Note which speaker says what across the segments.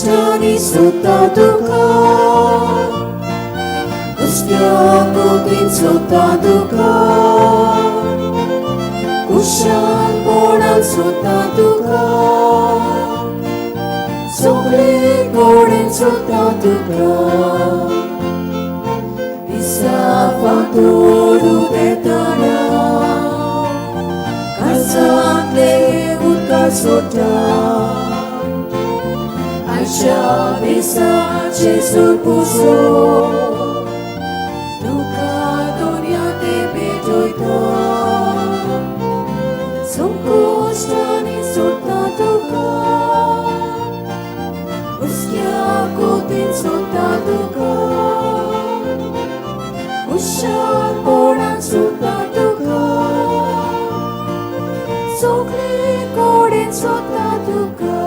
Speaker 1: Kushani sota duka, Ustiako din sota duka, Kushan poran sota duka, Sokli goren sota duka, Bisa faturu betana, Kasak le utka sota. Aisha bisa Jesus puso, duka dunia te bejoita, sungkus tani sota duka, uskia kotin sota duka, ushan poran sota duka, sokli korin sota duka.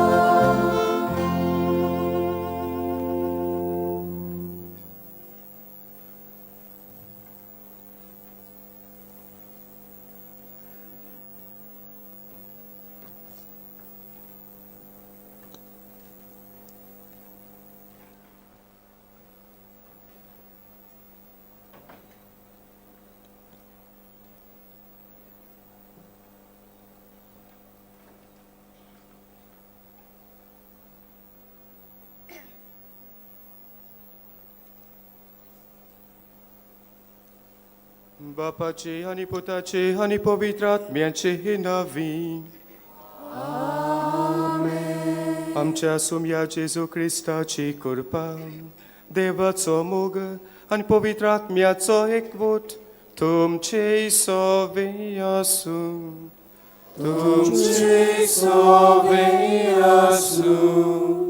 Speaker 2: बापाचे आणि पुताचे आणि पवित्र आत्म्याचे नावी आमच्या सुम्या जेजू ख्रिस्ताची कृपा देवाचो मोग आणि पवित्र आत्म्याचो एकवट तुमचे सवे आसूं तुमचे सवे आसूं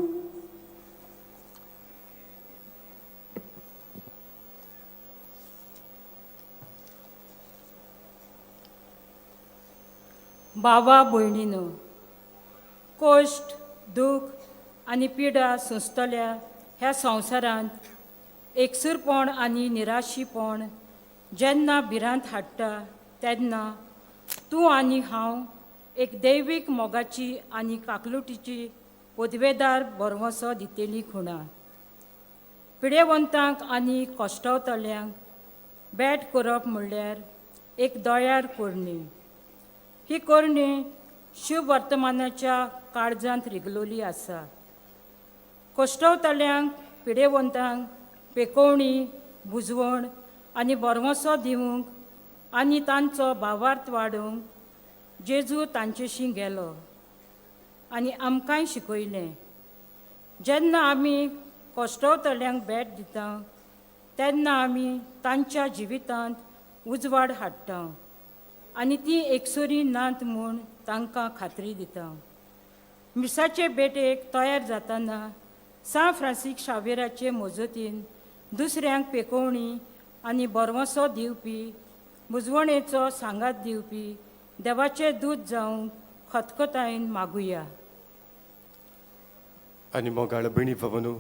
Speaker 3: भावा भयणीनो, कश्ट दूख आनी पिडा सोंसतल्या ह्या संवसारांत एकसुरपण आनी निराशीपण जेन्ना भिरांत हाडटा तेन्ना तूं आनी हांव एक दैवीक मोगाची आनी काकलुटीची पदवेदार बरवंसो दितेली खुणा. पिडेवंतांक आनी कश्टावतल्यांक भेट करप म्हणल्यार एक दोळ्यार करणी. ही करणी शुभ वर्तमानाच्या काळजांत रिगलोली आसा. कश्टावतल्यांक पिडेवंतांक पेकोवणी, बुजवण आनी बरवंसो दिवंक आनी तांचो भावार्थ वाडोवंक जेजू तांचेशी गेलो आनी आमकांय शिकयलें. जेन्ना आमी कश्टावतल्यांक भेट दिता तेन्ना आमी तांच्या जिवितांत उजवाड हाडटा आनी ती एकसुरी नात म्हूण तांकां खात्री दिता. मिसाचे भेटेक तयार जातना सा फ्रांसीस शावेराचे मजतीन दुसऱ्यांक पेकोवणी आनी बरवंसो दिवपी, बुजवणेचो सांगात दिवपी देवाचे दूत जावंक खतखतायेन मागुया.
Speaker 2: आनी मोगाळ भयणी भावनो,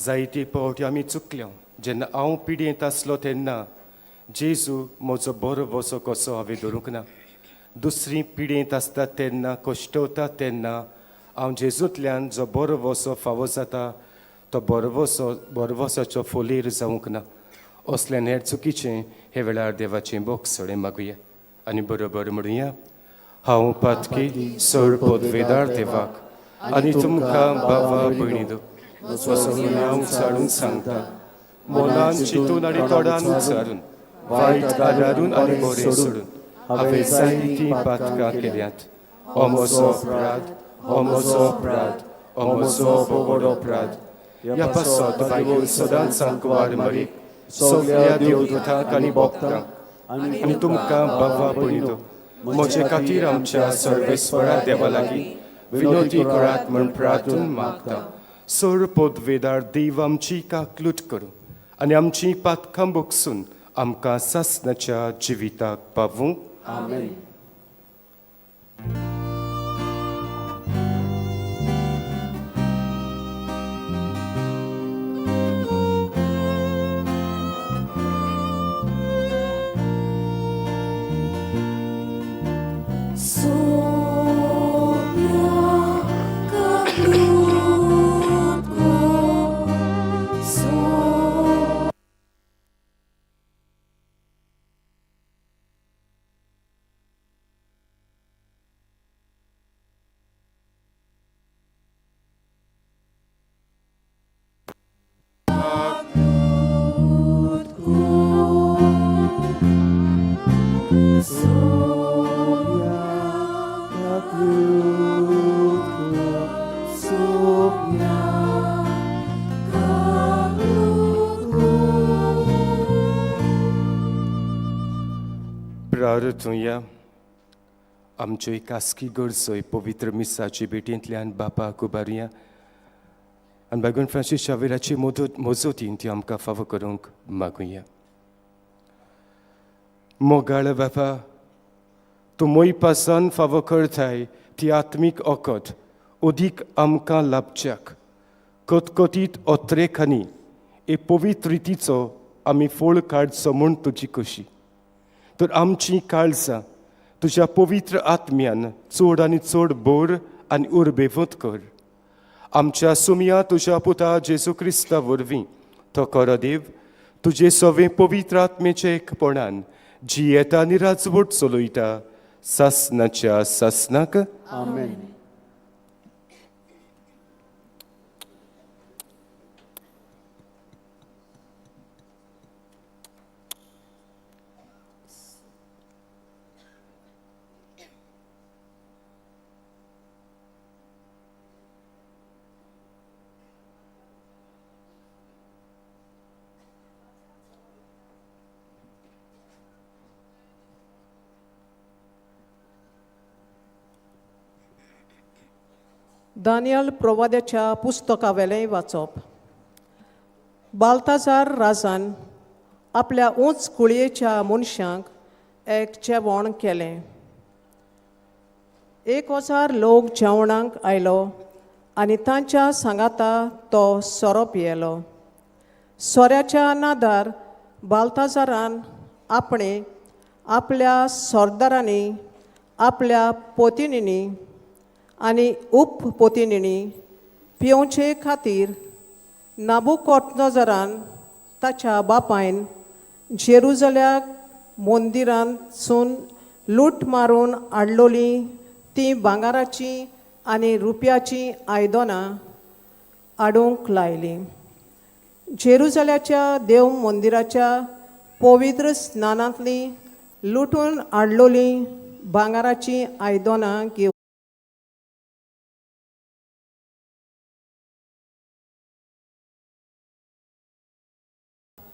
Speaker 2: जायती फावटी आमी चुकल्यो. जेन्ना हांव पिडयेंत आसलो तेन्ना जेजू म्हजो बरो वसो कसो हांवें धरूंक ना. दुसरी पिडयेंत आसता तेन्ना, कश्टवता तेन्ना हांव जेजूंतल्यान जो बरो वसो फावो जाता तो बरो वसाचो फोलेर जावंक ना. असल्यान हेर चुकीचें हे वेळार देवाचें बोगसडें मागुया आनी बरोबर म्हणुया. हांव पातकी सर पदवेदार देवाक आनी तुमकां बाबा भयणीनो वसो हांव चाडून सांगता, मोलान चिंतून आनी तोंडान उच्चारून, वायट आदारून आनी बरें सोडून हांवें जायतीं पातकां केल्यांत. हो म्हजो अपराध, हो म्हजो अपराध, हो म्हजो व्हड अपराध. ह्या पासत बायबल सदांच सांकवार मारीक सगळ्या देवदूतांक आनी भक्तांक आनी तुमकां बाबा भयणीनो म्हजे खातीर आमच्या सर्वेस्परा देवा लागीं विनोदी करात म्हूण प्रार्थून मागता. सर पदवेदार देव आमची काकलूट करूं आनी आमची पातकां बोगसून आमकां सासणाच्या जिविताक पावूं.
Speaker 4: आमेन.
Speaker 1: Sonia kaklutku
Speaker 2: प्रार्थुया. आमच्यो खासगी गरजोय पवित्र मिसाचे भेटेंतल्यान बापाक उबारुया आनी बागून फ्रांसीस शावेराची मोजोतीन ती आमकां फावो करूंक मागुया. मोगाळ बापा, तूं मोई पासान फावो करताय ती आत्मीक ओकत ओदीक आमकां लाभच्याक कोतकोतीत ओत्रेखांनी हे पवित्र रितीचो आमी फोळ काडचो म्हूण तुजी कशी. तर आमची काळजां तुज्या पवित्र आत्म्यान चड आनी चड बोर आनी उर्बेवंत कर. आमच्या सुमया तुज्या पुता जेजू क्रिस्ता वरवीं तो खरो देव तुजे सवे पवित्र आत्मेचे एकपणान जी येता आनी राजवट चलयता सासनाच्या सासनाक.
Speaker 4: आमेन.
Speaker 5: दानियल प्रवाद्याच्या पुस्तकावेलें वाचप. बाल्ताजार राजान आपल्या उंच कुळयेच्या मनशांक एक जेवण केलें. 1000 लोक जेवणाक आयलो आनी तांच्या सांगाता तो सोरो पियेलो. सोऱ्याच्या नादार बाल्ताजारान आपल्या सरदारांनी आपल्या पोतिनींनी आनी उपपोतिनींनी पिवचे खातीर नाबुकदनेझरान ताच्या बापायन जेरुसलेम मंदिरांतसून लूट मारून हाडलोली ती भांगाराची आनी रुपयाची आयदनां हाडूंक लायली. जेरुसलेमाच्या देव मंदिराच्या पवित्र स्नानांतली लुटून हाडलोली भांगाराची आयदनां घेवन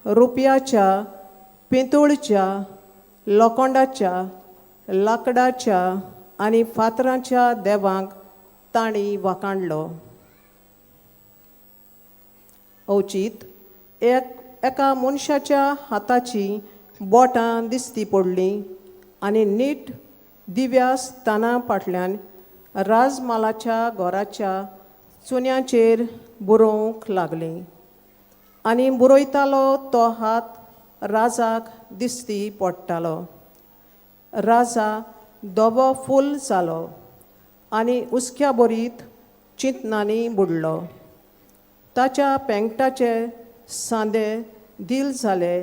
Speaker 5: रुपयाच्या, पितूळच्या, लोखंडाच्या, लाकडाच्या आनी फातरांच्या देवांक तांणी वाखाणलो. अवचीत एका मनशाच्या हाताची बोटां दिसती पडलीं आनी नीट दिव्या स्थाना फाटल्यान राजमालाच्या घराच्या चुन्यांचेर बरोवंक लागली. आनी बरयतालो तो हात राजाक दिसती पडटालो. राजा धोबो फूल जालो आनी उस्क्या बरीत चिंतनांनी बुडलो. ताच्या पेंगटाचे सांदे दिल जाले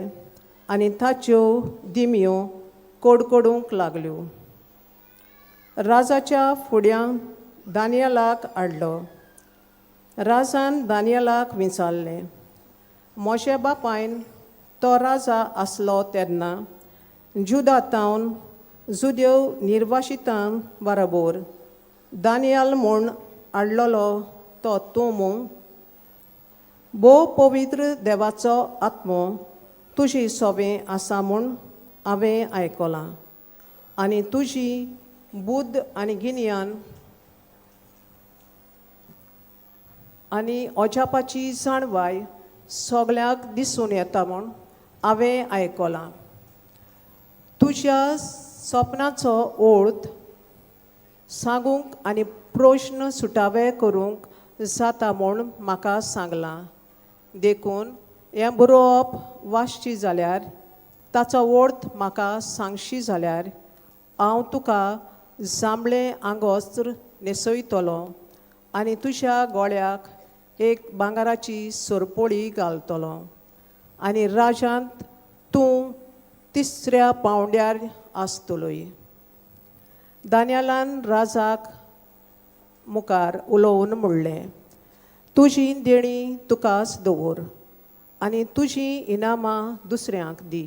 Speaker 5: आनी ताच्यो दिम्यो कडकडूंक लागल्यो. राजाच्या फुड्यान दानियेलाक हाडलो. राजान दानियेलाक विचारलें. मोशे बापायन तो राजा आसलो तेन्ना जुदांतावन जुदेव निर्वासितां बरोबर दानियल म्हूण हाडलोलो तो तूं म्हूण? भोव पवित्र देवाचो आत्मो तुजी सोबें आसा म्हूण हांवें आयकलां आनी तुजी बुद्द आनी गिन्यान आनी अजापाची जाणवाय सगळ्याक दिसून येता म्हूण हांवें आयकलां. तुज्या सपनाचो अर्थ सांगूंक आनी प्रश्न सुटावे करूंक जाता म्हूण म्हाका सांगलां. देखून हें बरोवप वाचची जाल्यार ताचो अर्थ म्हाका सांगशी जाल्यार हांव तुका जांबळें आंगोस्त्र न्हेसयतलो आनी तुज्या गोळ्याक एक भांगाराची सरपोळी घालतलो आनी राजांत तूं 3ऱ्या पांवड्यार आसतलोय. दानियेलान राजाक मुखार उलोवन म्हणलें. तुजी देणी तुकाच दवर आनी तुजीं इनामां दुसऱ्यांक दी.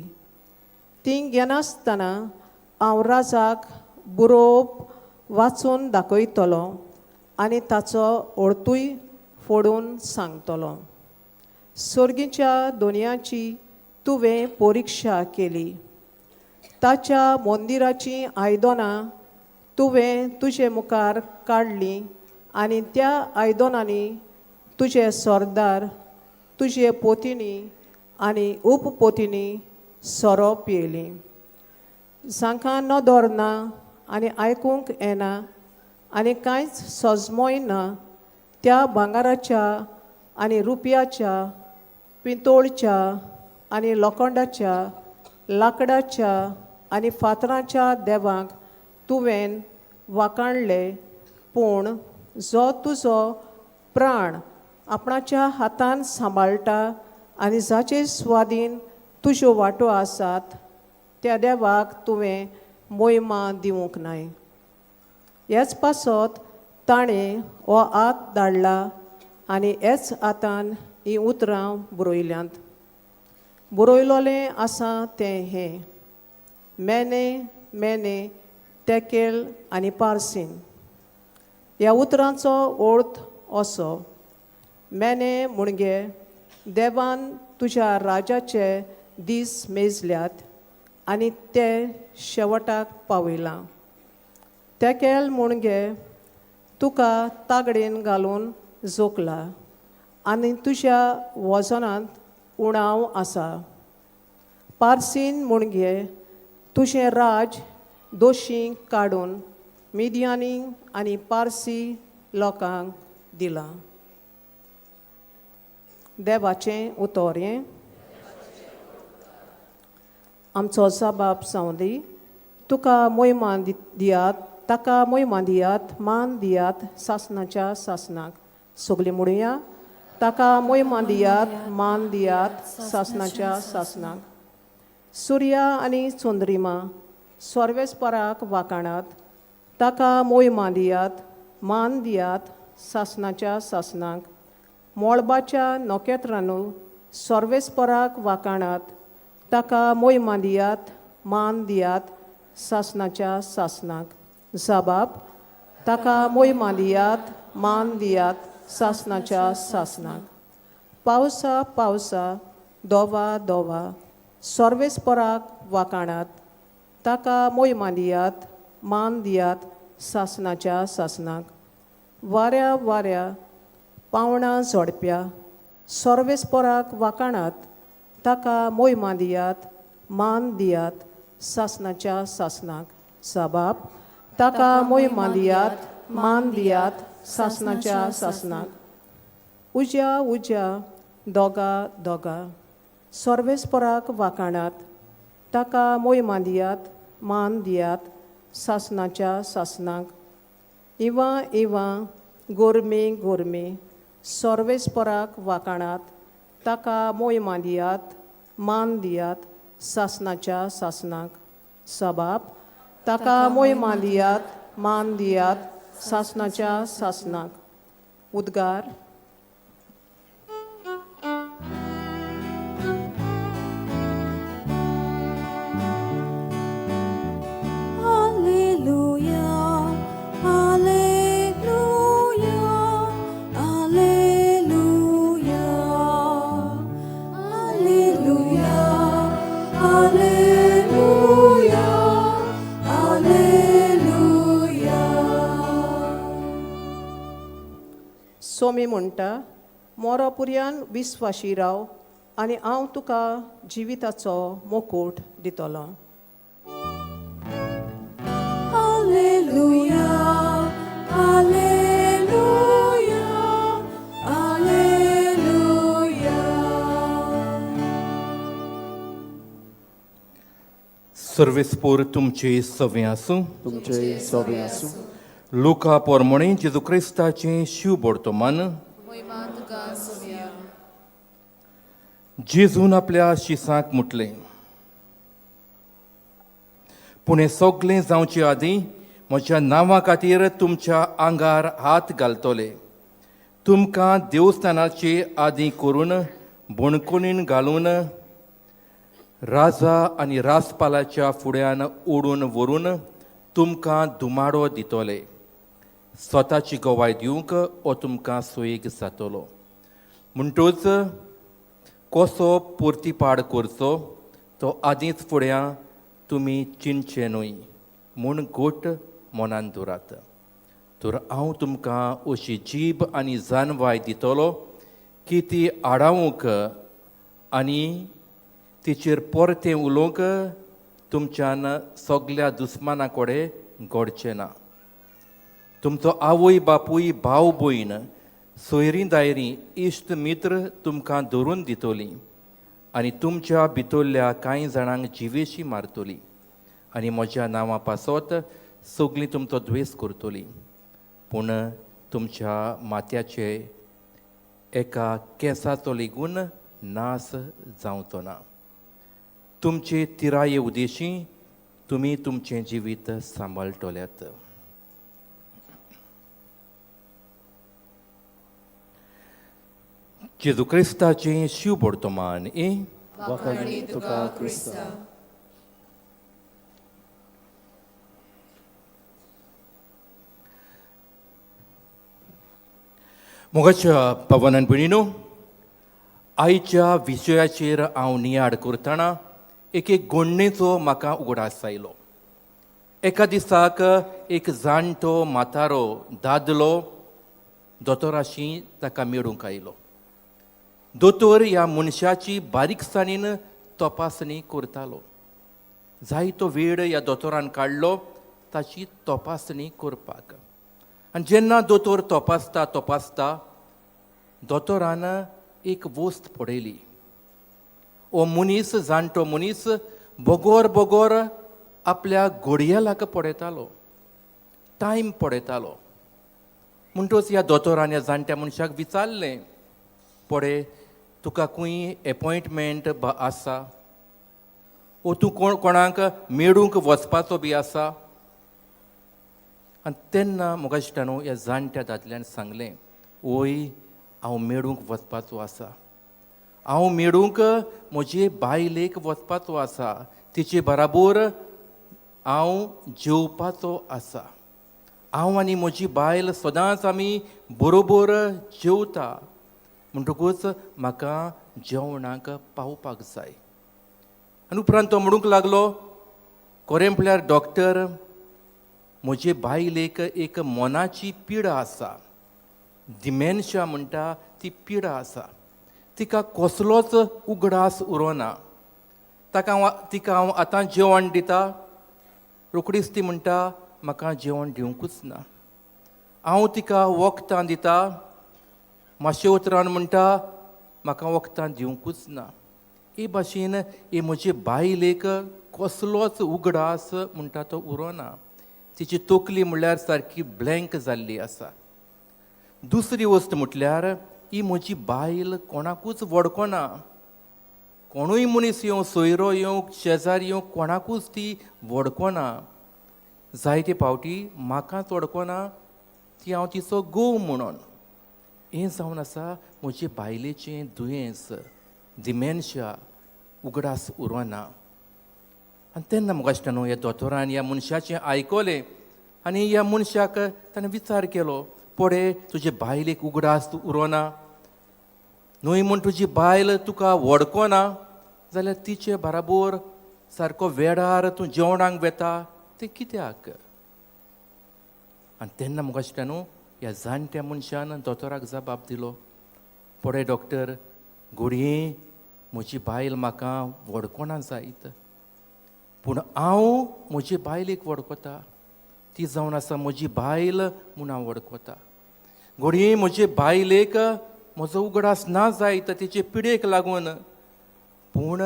Speaker 5: तीं घेनासतना हांव राजाक बरोवप वाचून दाखयतलो आनी ताचो अर्थूय फोडून सांगतलो. सर्गीच्या दोनयांची तुवें परिक्षा केली. ताच्या मंदिराची आयदनां तुवें तुजे मुखार काडलीं आनी त्या आयदनांनी तुजे सरदार तुजे पोतिनी आनी उपपोतिनी सोरो पियेलीं. जांकां नदर ना आनी आयकूंक येना आनी कांयच सजमोय ना त्या भांगाराच्या आनी रुपयाच्या, पितोळच्या आनी लोखंडाच्या, लांकडाच्या आनी फातराच्या देवांक तुवें वाखाणले, पूण जो तुजो प्राण आपणाच्या हातान सांबाळटा आनी जाचे स्वाधीन तुज्यो वाटो आसात त्या देवाक तुवें मोहिमा दिवंक नाय. हेच पासत ताणें हो आत धाडला आनी हेच आतान हीं उतरां बरयल्यांत. बरयलोलें आसा तें हें: मेने मेने तेकेल आनी पार्सीन. ह्या उतरांचो अर्थ असो: मेने म्हणजे देवान तुज्या राजाचे दीस मेजल्यात आनी ते शेवटाक पावयलां. तेकेल म्हणजे तुका तागडेन घालून जोखला आनी तुज्या वजनांत उणाव आसा. पार्सीन म्हणजे तुजें राज दोशींक काडून मिदियानींक आनी पार्सी लोकांक दिलां. देवाचें उतर हें. आमचो जबाब जावं दी. तुका मोहिमा दियात, ताका मोहिमा दियात, मान दियात सासणाच्या सासणाक. सगलीं म्हणुया: ताका मोहिमा दियात, मान दियात सासणाच्या सासणाक. सुर्या आनी चंद्रिमा सर्वेस्पराक वाखाणात. ताका मोहिमा दियात, मान दियात सासणाच्या सासणाक. मोळबाच्या नोखेत्रांनू सर्वेस्पराक वाखाणात. ताका मोहिमा दियात, मान दियात सासणाच्या सासणाक. जबाब: ताका मोहिमा दियात, मान दियात सासणाच्या सासणाक. पावसा पावसा दोवा दोवा सर्वेस्पराक वाखाणात. ताका मोहिमा दियात, मान दियात सासणाच्या सासणाक. वाऱ्या वाऱ्या पावणां झोडप्या सर्वेस्पराक वाखाणात. ताका मोहिमा दियात, मान दियात सासणाच्या सासणाक. जबाब: ताका मोहिमा दियात, मान दियात सासणाच्या सासणाक. उज्या उज्या दोगा दोगा सर्वेस्पराक वाखाणात. ताका मोहिमा दियात, मान दियात सासणाच्या सासणाक. इवां इवां गोरमे गोरमे सर्वेस्पराक वाखाणात. ताका मोहिमा दियात, मान दियात सासणाच्या सासणाक. जबाब: ताका मोहिमा दियात, मान दियात सासणाच्या सासणाक. उद्गार.
Speaker 1: Alleluia, Alleluia, Alleluia, Alleluia, Alleluia, Alleluia.
Speaker 5: Somi म्हणटा: मोरोपुर्यान विस्वाशी राव आनी हांव तुका जिविताचो मुकूट दितलो.
Speaker 1: Alleluia, Alleluia, Alleluia.
Speaker 4: सर्वेस्पोर तुमचे सवे आसूं.
Speaker 6: तुमचे सवे आसूं.
Speaker 4: लुका पोरमोणे जेजू क्रिस्ताचें शिव बोर्तोमान. जेजून आपल्या शिसांक म्हटलें: पूण हें सगलें जावचे आदीं म्हज्या नांवा खातीर तुमच्या आंगार हात घालतले. तुमकां देवस्थानाचे आदीं करून बोणकुलीन घालून राजा आनी राजपालाच्या फुड्यान ओडून व्हरून तुमकां दुमाडो दितले. स्वताची गोवाय दिवंक हो तुमकां सोयीक जातलो. म्हणटूच कसो परतीपाड करचो तो आदींच फुड्यां तुमी चिंचे न्हय म्हूण गोट मनान दवरात. तर हांव तुमकां अशी जीब आनी जानवाय दितलो की ती आडावंक आनी तिचेर परतें उलोवंक तुमच्यान सगल्या दुस्माना कडेन घडचें ना. तुमचो आवय बापूय भाव भयण सोयरीं दायरीं इश्ट मित्र तुमकां धरून दितलीं आनी तुमच्या भितरल्या कांय जाणांक जिवेशी मारतलीं आनी म्हज्या नांवा पासत सगळीं तुमचो द्वेस करतलीं. पूण तुमच्या माथ्याचे एका केंसाचो लेगून नास जावचो ना. तुमचे तिराये उदेशी तुमी तुमचें जिवीत सांबाळटल्यात. जेजू क्रिस्ताचें शिव बर्तमान
Speaker 6: वखाणी तुका क्रिस्ता.
Speaker 4: मोगाच्या पवनान भयणीनो, आयच्या विशयाचेर हांव नियाड करतना एक गोडणेचो म्हाका उगडास आयलो. एका दिसाक एक जाणटो म्हातारो दादलो दोतोराशी ताका मेळूंक आयलो. दोतोर ह्या मनशाची बारीकसाणीन तपासणी करतालो. जायतो वेळ ह्या दोतोरान काडलो ताची तपासणी करपाक. आनी जेन्ना दोतोर तपासता दोतोरान एक वस्त पडयली. हो मनीस जाणटो मनीस बोगोर आपल्या घडयेलाक पडयतालो, टायम पडयतालो. म्हणटच ह्या दोतोरान ह्या जाणट्या मनशाक विचारलें, पळय तुका खंय एपॉयंटमेंट आसा वो तूं कोणाक मेळूंक वचपाचो बी आसा. आनी तेन्ना म्हाका दिसता न्हू ह्या जाणट्या दादल्यान सांगलें, ओय हांव मेळूंक वचपाचो आसा. हांव मेळूंक म्हजे बायलेक वचपाचो आसा. तिचे बराबर हांव जेवपाचो आसा. हांव आनी म्हजी बायल सदांच आमी बरोबर जेवता. म्हणटकूच म्हाका जेवणाक पावपाक जाय. आनी उपरांत तो म्हणूंक लागलो, खरें म्हळ्यार डॉक्टर म्हजे बायलेक एक मनाची पिडा आसा. डिमेन्शिया म्हणटा ती पिडा आसा. तिका कसलोच उगडास उरोना. तिका हांव आतां जेवण दिता, रोकडीच ती म्हणटा म्हाका जेवण दिवंकूच ना. हांव तिका वखदां दिता, मातशे उतरान म्हणटा म्हाका वखदां दिवंकूच ना. हे भाशेन हे म्हजे बायलेक कसलोच उगडास म्हणटा तो उरोना. तिची तोकली म्हणल्यार सारकी ब्लँक जाल्ली आसा. दुसरी वस्त म्हटल्यार ही म्हजी बायल कोणाकूच वडकोना. कोणूय मनीस येवं, सोयरो येवं, शेजारी येवं, कोणाकूच ती वडकोना. जायते फावटी म्हाकाच वडकोना, ती हांव तिचो घोव म्हणून. हें जावन आसा म्हजे बायलेचें दुयेंस, डिमेन्शिया, उगडास उरोना. आनी तेन्ना म्हाका दिसता न्हू ह्या दोतोरान ह्या मनशाचें आयकलें आनी ह्या मनशाक ताणें विचार केलो, पळय तुजे बायलेक उगडास उरोना न्हय म्हूण तुजी बायल तुका वडकोना जाल्यार तिचे बराबर सारको वेळार तूं जेवणाक वेता तें कित्याक? आनी तेन्ना म्हाका दिसता न्हू ह्या जाणट्या मनशान दोतोराक जबाब दिलो, पळय डॉक्टर घडये म्हजी बायल म्हाका वडकोना जायत, पूण हांव म्हजे बायलेक वडकोता. ती जावन आसा म्हजी बायल म्हूण हांव वडकोता. घडये म्हजे बायलेक म्हजो उगडास ना जायत तिचे पिडेक लागून, पूण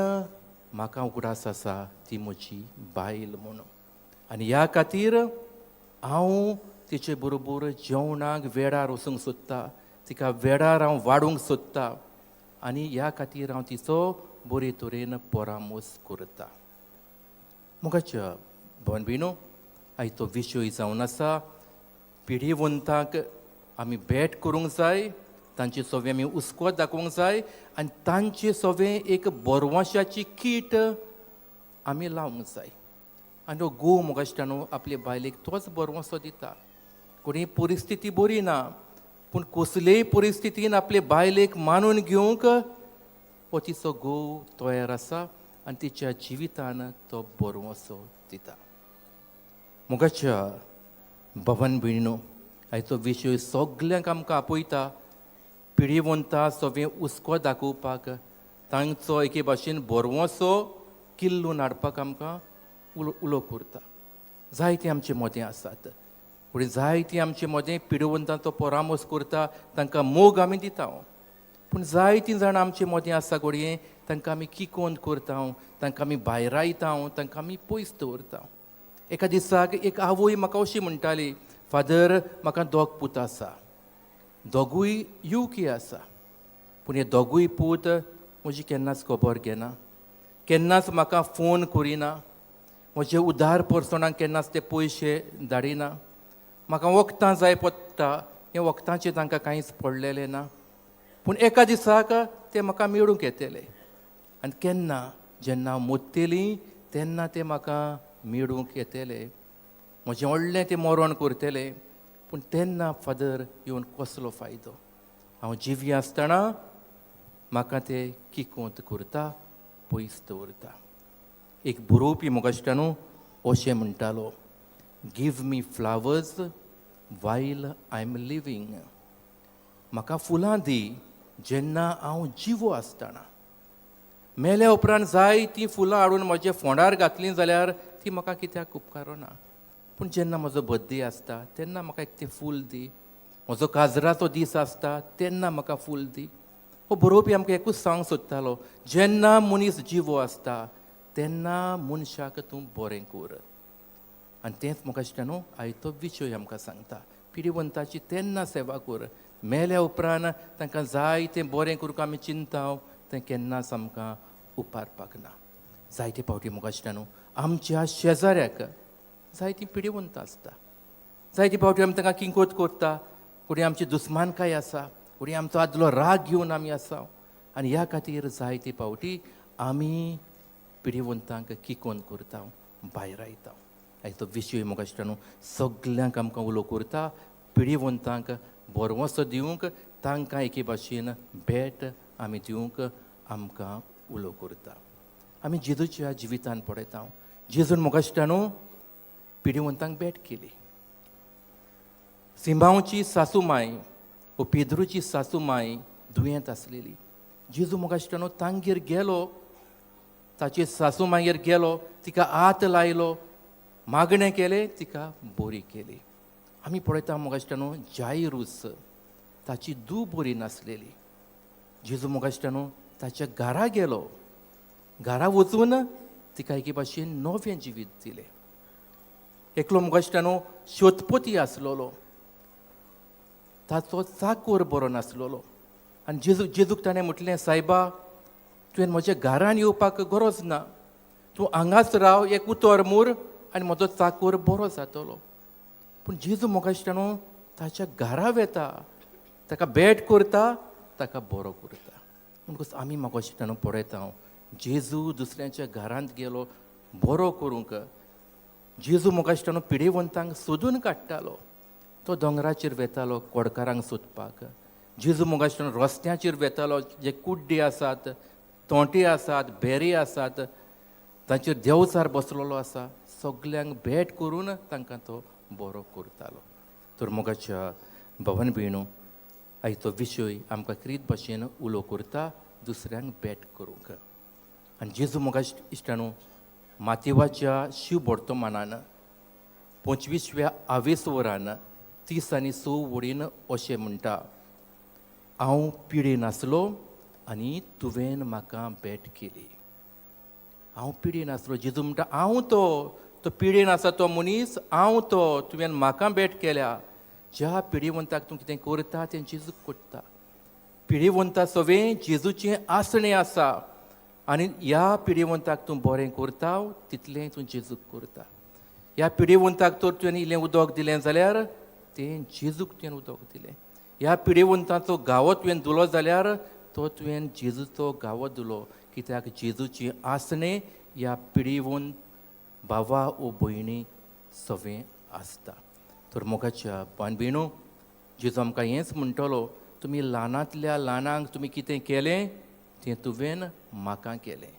Speaker 4: म्हाका उगडास आसा ती म्हजी बायल म्हणून. आनी ह्या खातीर हांव तिचे बरोबर जेवणाक वेळार वचूंक सोदता, तिका वेळार हांव वाडूंक सोदता आनी ह्या खातीर हांव तिचो बरे तरेन परामोस करता. मुखाच्या भवन भयणो, आयज तो विशय जावन आसा पिढीवंतांक आमी भेट करूंक जाय, तांचे सगळें आमी हुस्को दाखोवंक जाय आनी तांचे सगळें एक बोरवंशाची कीट आमी लावंक जाय. आनी तो घोव म्हाका दिसता न्हू आपले बायलेक तोच बोरवंसो दिता. कोणी परिस्थिती बरी ना, पूण कसलेय परिस्थितीन आपले बायलेक मानून घेवंक हो तिचो घोव तयार आसा आनी तिच्या जिवितान तो बरोवसो दिता. मोगाच्या भवन भयणीनो, आयचो विशय सगल्यांक आमकां आपयता पिडीवंता सगळें हुस्को दाखोवपाक, तांचो एके भाशेन बरोवसो किल्लून हाडपाक आमकां उलो करता. जायतीं आमचें मोदें आसात, पूण जायतीं आमचें मोदें पिडीवंतांचो परामर्श करता, तांकां मोग आमी दिता. पूण जायतीं जाणां आमचें मोदें आसा घडये तांकां आमी किकोन करता, तांकां आमी भायर रायता, तांकां आमी पयस दवरता. एका दिसाक एक आवय म्हाका अशी म्हणटाली, फादर म्हाका 2 पूत आसा, दोगूय युवकी आसा, पूण हे दोगूय पूत म्हजी केन्नाच खबर घेना, केन्नाच म्हाका फोन करिना, म्हजे उदार पर्सणाक केन्नाच ते पयशे धाडिना. म्हाका वखदां जाय पडटा, हे वखदांचें तांकां कांयच पडलेलें ना. पूण एका दिसाक ते म्हाका मेळूंक येतले, आनी केन्ना जेन्ना हांव मोडटलीं तेन्ना ते म्हाका मेळूंक येतले. म्हजें व्हडलें ते मरण करतले, पूण तेन्ना फादर येवन कसलो फायदो. हांव जिवी आसतना म्हाका ते किकोंत करता, पयस दवरता. एक बरोवपी मोगाश्टानू अशें म्हणटालो, give me flowers while I am living. म्हाका फुलां दी जेन्ना हांव जिवो आसतना. मेल्या उपरांत जायतीं फुलां हाडून म्हज्या फोंडार घातलीं जाल्यार ती म्हाका कित्याक उपकारो ना. पूण जेन्ना म्हजो बर्थडे आसता तेन्ना म्हाका एक तें फूल दी, म्हजो काजराचो दीस आसता तेन्ना म्हाका फूल दी. हो बरोवपी आमकां एकूच सांग सोदतालो, जेन्ना मनीस जिवो आसता तेन्ना मनशाक तूं बरें कर. आनी तेंच म्हाका दिसता न्हू आयतो विशय आमकां सांगता, पिडीवंताची तेन्ना सेवा कर. मेल्या उपरांत तांकां जाय तें बरें करूंक आमी चिंता, तें केन्नाच आमकां उपारपाक ना. जायते फावटी म्हाका दिसता न्हू आमच्या शेजाऱ्याक जायतीं पिडीवंतां आसता, जायते फावटी आमी तांकां किंकोत करता, कोणी आमची दुस्मानकाय आसा, कोणी आमचो आदलो राग घेवन आमी आसा. आनी ह्या खातीर जायते फावटी आमी पिडीवंतांक किकोन करता, भायर आयता. आयचो विशय म्हाका दिसता न्हू सगल्यांक आमकां उलो करता, पिडीवंतांक बरवंसो दिवंक, तांकां एके भाशेन भेट आमी दिवंक आमकां उलो करता. आमी जेजूच्या जिवितान पळयता, जेजून म्हाका दिसता न्हू पिडीवंतांक भेट केली. सिंबांवची सासू माय वो पेद्रूची सासू माय दुयेंत आसलेली. जेजू म्हाका दिसता न्हू तांगेर गेलो, ताचे सासू मागेर गेलो, तिका हात लायलो, मागणें केलें, तिका बरी केली. आमी पळयता म्हाका दिसता न्हू जायरूस ताची धूव बरी नासलेली. जेजू म्हाका दिसता न्हू ताच्या घरा गेलो, घरा वचून तिका एके भाशेन नवें जिवीत दिलें. एकलो म्हाका दिसता न्हू शोधपती आसलेलो, ताचो चाकर बरो नासलेलो. आनी जेजूक ताणें म्हटलें, सायबा तुवें म्हज्या घरान येवपाक गरज ना, तूं हांगाच राव, एक उतर मूर आनी म्हजो चाकर बरो जातलो. पूण जेजू म्हाका दिसता न्हू ताच्या घरा वेता, ताका भेट करता, ताका बरो करता. म्हणटकूच आमी म्हाका दिसता न्हू पळयता, जेजू दुसऱ्यांच्या घरांत गेलो बरो करूंक. जेजू म्हाका दिसता न्हू पिडीवंतांक सोदून काडटालो, तो दोंगराचेर वेतालो कोडकारांक सोदपाक. जेजू म्हाका दिसता न्हू रस्त्याचेर वेतालो, जे कुड्डे आसात, तोंटे आसात, बेरे आसात, तांचेर देवचार बसलेलो आसा, सगल्यांक भेट करून तांकां तो बरो करतालो. तर मोगाच्या भवन भयणू, आयचो विशय आमकां क्रीत भाशेन उलो करता, दुसऱ्यांक भेट करूंक. आनी जेजू म्हाका दिसता न्हू मातेवाच्या शिव वर्तमानान 25व्या आवेसवरान 30 आनी 6 वडीन अशें म्हणटा, हांव पिडेन आसलो आनी तुवें म्हाका भेट केली. हांव पिडेन आसलो, जेजू म्हणटा हांव तो पिडेन आसा तो मनीस, हांव तुवें म्हाका भेट केल्या. ज्या पिडीवंताक तूं कितें करता तें जेजूक करता. पिडीवंता सवें जेजूचें आसणें आसा, आनी ह्या पिडीवंताक तूं बरें करता तितलें तूं जेजूक करता. ह्या पिडीवंताक तर तुवें इल्लें उदक दिलें जाल्यार तें जेजूक तुवें उदक दिलें. ह्या पिडीवंताचो गावो तुवें धुलो जाल्यार तो तुवें जेजूचो गावो धुलो, कित्याक जेजूची आसणें ह्या पिडीवंत भावा वो भयणी सवें आसता. तर मोगाच्या बांदभयणू, जेजू आमकां हेंच म्हणटलो, तुमी ल्हानांतल्या ल्हानांक तुमी कितें केलें तें तुवें म्हाका केलें.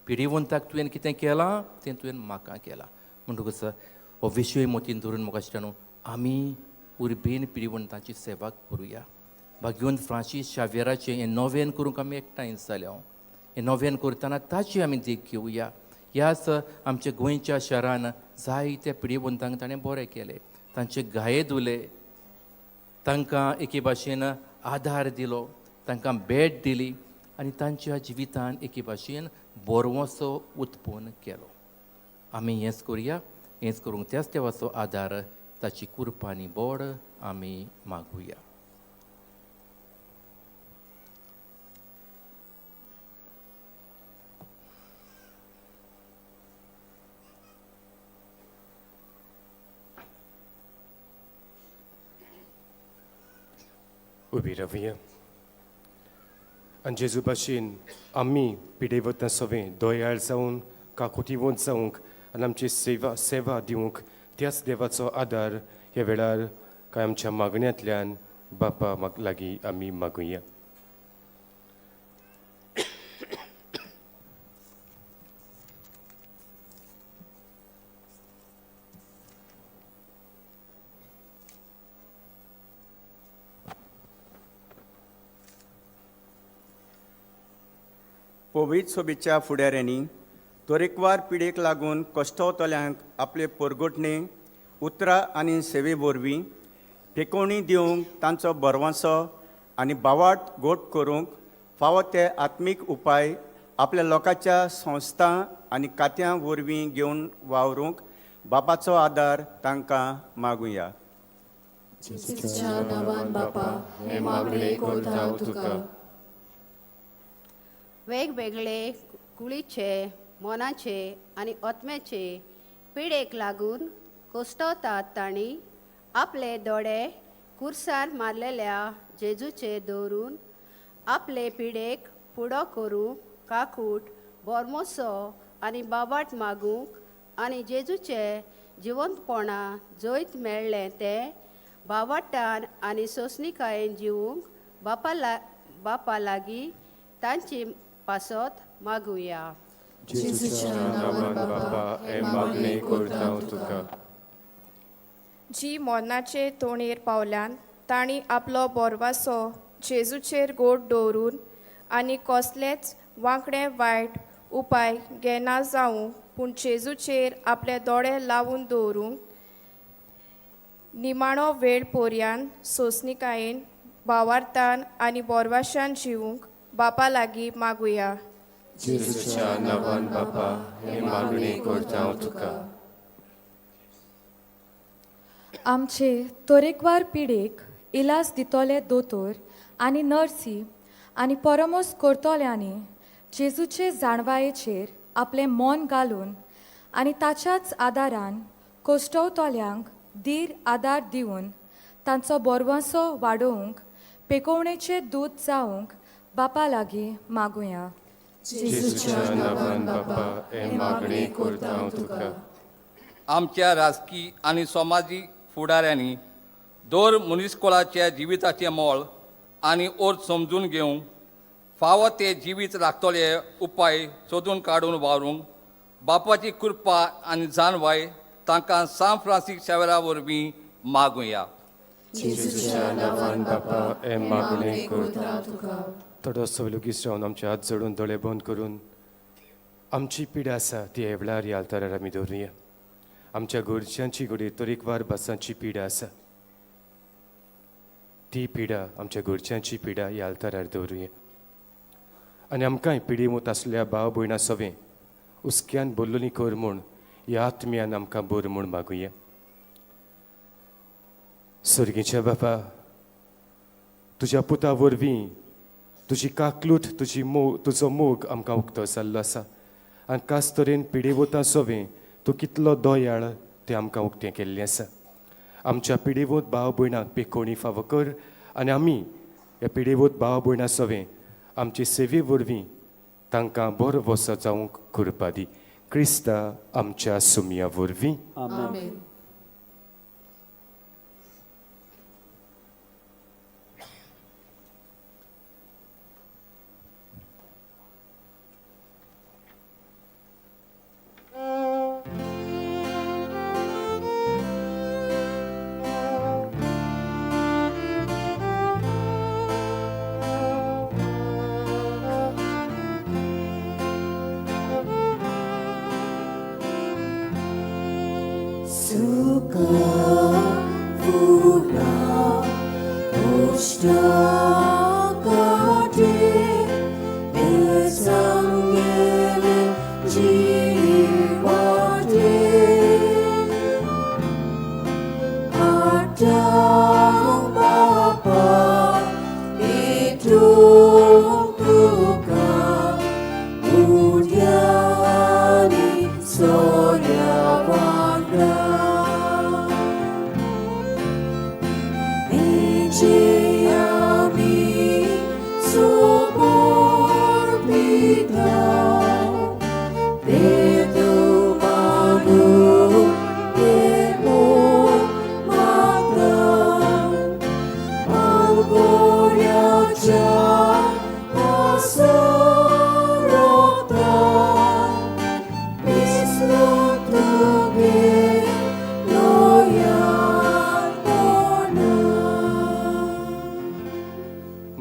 Speaker 4: पिडीवंताक तुवें कितें केलां तें तुवें म्हाका केलां म्हणटकच हो विशय मोतीन धरून म्हाका दिसता न्हू आमी उर्बेन पिडीवंतांची सेवा करुया भाग्यवंत फ्रांसीस शावेराचें हें नोवेन करूंक आमी एकठांय जाले हांव हें नोवेन करतना ताची आमी देख घेवया ह्याच आमच्या गोंयच्या शारान जायत्या पिडीवंतांक ताणें बरें केलें तांचे घाये धुले तांकां एके भाशेन आदार दिलो तांकां भेट दिली आनी तांच्या जिवितान एके भाशेन बोरवोसो उत्पन्न केलो आमी हेंच करुया हेंच करूंक त्याच देवाचो आदार ताची कृपा आनी बोड आमी मागुया
Speaker 2: उबी रावया आनी जेजू भाशेन आमी पिडेवतना सवें दोयाळ जावन काकुटिवंत जावंक आनी आमची सेवा दिवंक त्याच देवाचो आदार ह्या वेळार कांय आमच्या मागण्यांतल्यान बापा लागीं आमी मागुया
Speaker 7: पवित्र सोबीच्या फुडाऱ्यांनी तरेकवार पिडेक लागून कश्टवतल्यांक आपले परगोटणे उतरां आनी सेवे वरवीं पेकोवणी दिवंक तांचो बरवांसो आनी बावाट गोट करूंक फावो ते आत्मीक उपाय आपल्या लोकांच्या संस्था आनी कात्यां वरवीं घेवन वावरूंक बापाचो आदार तांकां मागुया
Speaker 1: जेजूच्या नांवान बापा हे मागणे करता हांव तुका
Speaker 8: वेगवेगळे कुळीचे मनाचे आनी आत्म्याचे पिडेक लागून कोश्टवतात तांणी आपले दोळे कुर्सार मारलेल्या जेजूचे दवरून आपले पिडेक फुडो करूंक काकूट बोरमोसो आनी बाबाट मागूंक आनी जेजूचे जिवंतपणा जैत मेळ्ळें तें बावाटान आनी सोंसणिकायेन जिवूंक बापा लागीं तांची पासत मागुया
Speaker 1: जेजूच्या नांवान बापा हे मागणे करता हांव तुका
Speaker 9: जी मोन्नाचे तोणेर पावल्यान तांणी आपलो बोरवासो जेजूचेर गोड दवरून आनी कसलेच वांकडे वायट उपाय घेना जावं पूण जेजूचेर आपले दोळे लावून दवरूंक निमाणो वेळ पोरयान सोंसणिकायेन भावार्थान आनी बोरवाशान जिवूंक बापा लागीं मागुया
Speaker 1: जेजूच्या नांवान बापा हे मागणे करता हांव तुका
Speaker 10: आमचे तरेकवार पिडेक इलाज दितोले दोतोर आनी नर्सी आनी परमोस करतल्यांनी जेजूचे जाणवायेचेर आपलें मन घालून आनी ताच्याच आदारान कोश्टवतल्यांक धीर आदार दिवन तांचो बोरवांसो वाडोवंक पेकोवणेचें दूत जावंक बापा लागीं मागुया
Speaker 1: जेजूच्या नांवान बापा हे मागणे करता हांव तुका
Speaker 11: आमच्या राजकीय आनी समाजीक फुडाऱ्यांनी दर मनीसकुळाच्या जिविताचें मोल आनी अर्थ समजून घेवंक फावो ते जिवीत राखतले उपाय सोदून काडून वावरूंक बापाची कृपा आनी जाणवाय तांकां सान फ्रांसीस शावेरा वरवीं मागुया
Speaker 1: जेजूच्या नांवान बापा हे मागणे करता हांव तुका
Speaker 2: थोडो सवलुगीस रावन आमचे हात जोडून दोळे बंद करून आमची पिडा आसा ती एवळार ह्या आल्तारार आमी दवरुया आमच्या गोरच्यांची घोडी तरेकवार भासांची पिडा आसा ती पिडा आमच्या गोरच्यांची पिडा ह्या आल्तारार दवरुया आनी आमकांय पिडीमूत आसल्या भाव भयणां सवें उस्क्यान बोल्लोली कर म्हूण ह्या आत्म्यान आमकां बोर म्हूण मागुया सर्गीच्या बापा तुज्या पुता वरवीं तुजी काकलूट तुजो मोग आमकां उक्तो जाल्लो आसा आनी खास तरेन पिडेवतां सवें तूं कितलो दोयाळ तें आमकां उक्तें केल्लें आसा आमच्या पिडेवत भाव भयणांक पेकोवणी फावो कर आनी आमी ह्या पिडेवत भाव भयणां सवें आमचे सेवे वरवीं तांकां बरो वसो जावंक कृपा दी क्रिस्ता आमच्या सुमया वरवीं
Speaker 1: आमेन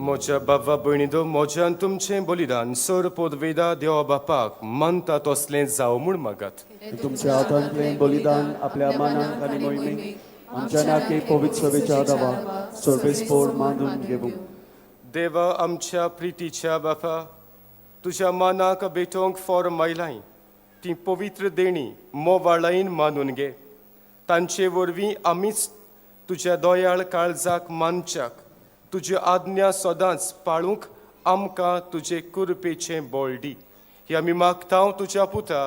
Speaker 2: म्हज्या बाबा भयणीदो, म्हज्यान तुमचें बलिदान सर पदवेदा देवा बापाक मानता तसलें जावं म्हूण मागात.
Speaker 6: तुमच्या हातांतलें बलिदान आपल्या मानाक आनी मोहिमेक आमच्या नाके पवित्र सवेच्या दावा सर्वेस्पोर मानून घेवूं.
Speaker 2: देवा आमच्या प्रितीच्या बापा, तुज्या मानाक बेटोंक फोर मायलाय ती पवित्र देणी मोवाळायन मानून घे. तांचे वरवीं आमीच तुज्या दोयाळ काळजाक मानच्याक तुजी आज्ञा सदांच पाळूंक आमकां तुजे कुरपेचें बळ दी. हे आमी मागतांव तुज्या पुता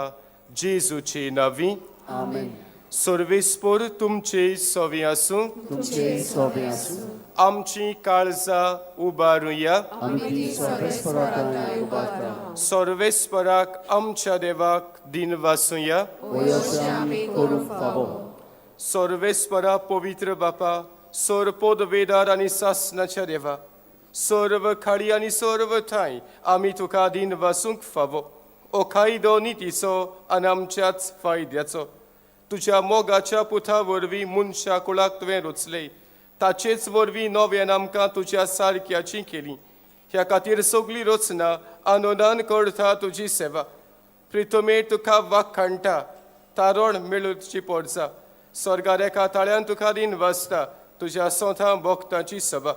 Speaker 2: जेजूचे नांवी.
Speaker 6: आमेन.
Speaker 2: सर्वेस्पोर तुमचे सवी आसूं.
Speaker 6: तुमचे सोबे आसूं.
Speaker 2: आमची काळजां उबारुया.
Speaker 6: आमी ती सर्वेस्पराकाय उबारता.
Speaker 2: सर्वेस्पराक आमच्या देवाक दिन वासुया.
Speaker 6: वयसे आमी करूंक फावो.
Speaker 2: सर्वेस्परा पवित्र बापा, सर्पोद वेदार आनी सासनाच्या देवा, सर्व खाडी आनी सर्व ठांय आमी तुका दिन वासूंक फावो. ओखायदो नितीचो आनी आमच्याच फायद्याचो. तुज्या मोगाच्या पुता वरवीं मनशा कुळाक तुवें रुचले, ताचेच वरवीं नव्यान आमकां तुज्या सारक्याची केली. ह्या खातीर सगळीं रचना आनंदान करता तुजी सेवा. प्रितोमेर तुका वाखाणटा, तारण मेळूची पडचा. स्वर्गार एका ताळ्यान तुका दिन वाजता तुज्या सोंथा भक्तांची सभा.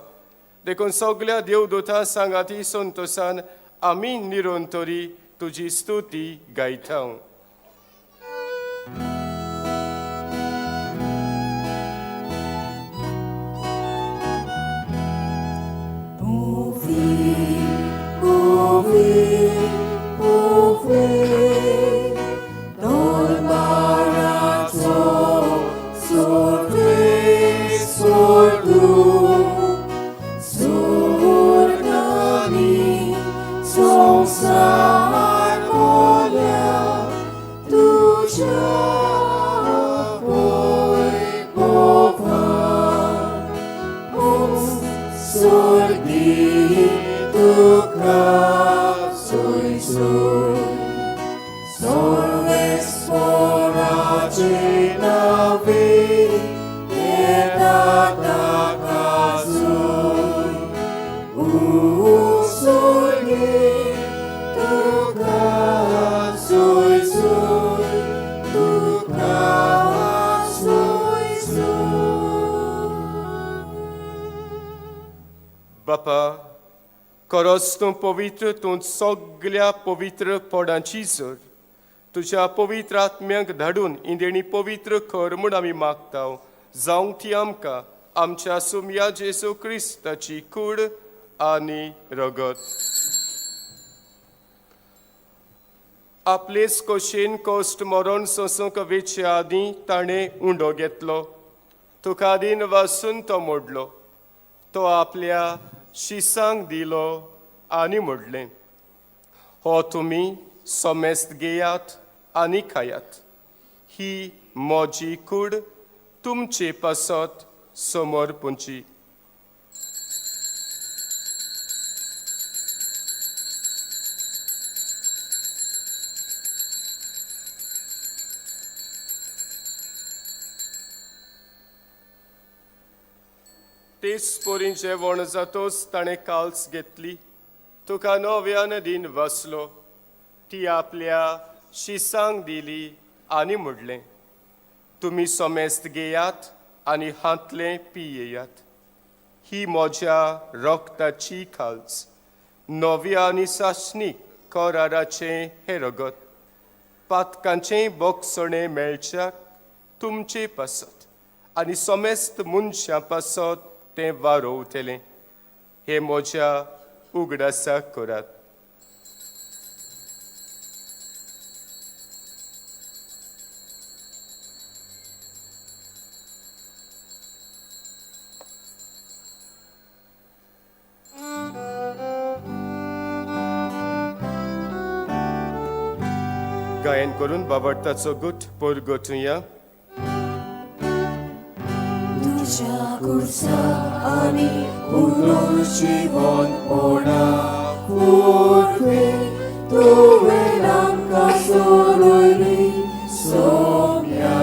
Speaker 2: देखून सगळ्या देवदूतां सांगाती संतोशान आमी निरंतरी तुजी स्तुती गायता. बापा, खरोच तूं पवित्र, तूं सगळ्या पवित्र पडांची जर तुज्या पवित्र आत्म्याक धाडून इंदेणी पवित्र कर म्हूण आमी मागताव. जावं ती आमकां आमच्या सुमया जेजू क्रिस्ताची कूड आनी रगत. आपलेच कोशेन कोश्ट मरण सोसूंक वेचे आदीं ताणें उंडो घेतलो. तुका दिन वासून तो मोडलो. तो आपल्या शिसांक दिलो आनी म्हणलें, हो तुमी सोमेस्त घेयात आनी खायात. ही म्हजी कूड तुमचे पासत समर्पूंची. तेच पोरीं जेवण जातोच ताणें काल्स घेतली. तुका नव्यान दिन वाचलो. ती आपल्या शिसांक दिली आनी म्हणलें, तुम्ही समेस्त घेयात आणि हातले पियेयात. ही म्हज्या रक्ताची खालस, नव्या आणि सासणीक कराराचे हे रगत. पातकांचे बोगसणे मेळच्याक तुमचे पासत आणि समेस्त मनशां पासत ते वारोवतले. हे म्हज्या उगडासाक करात. गायन करून बाबडताचो गुट परगोटुया.
Speaker 1: तुझ्या कुर्सा आणि पुनर्जीवनपणा वरवी तुवें आमकां सोडली सोम्या.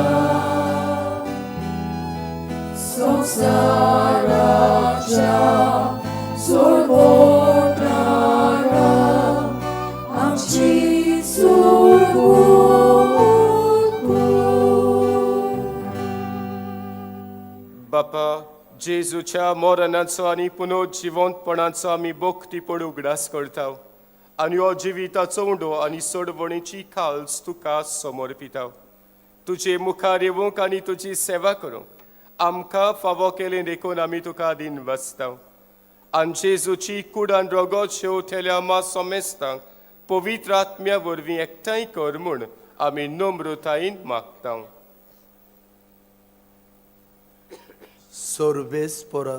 Speaker 1: संवसाराच्या सोडवणारा आमची
Speaker 2: बापा, जेजूच्या मरणाचो आणि पुनर्जीवनपणाचो आमी भक्तीपण उगडास करता आणि हो जिविताचो उंडो आणि सोडवणेची खालस तुका समर्पिता. तुजे मुखार येवंक आणि तुजी सेवा करूंक आमकां फावो केलें देखून आमी तुका दिन वाचता. आनी जेजूची कूड आनी रगत शेवतेल्या मा समेस्तांक पवित्र आत्म्या वरवीं एकठांय कर म्हूण आमी नम्रतायेन मागता.
Speaker 12: सोर्बेस्पोरा,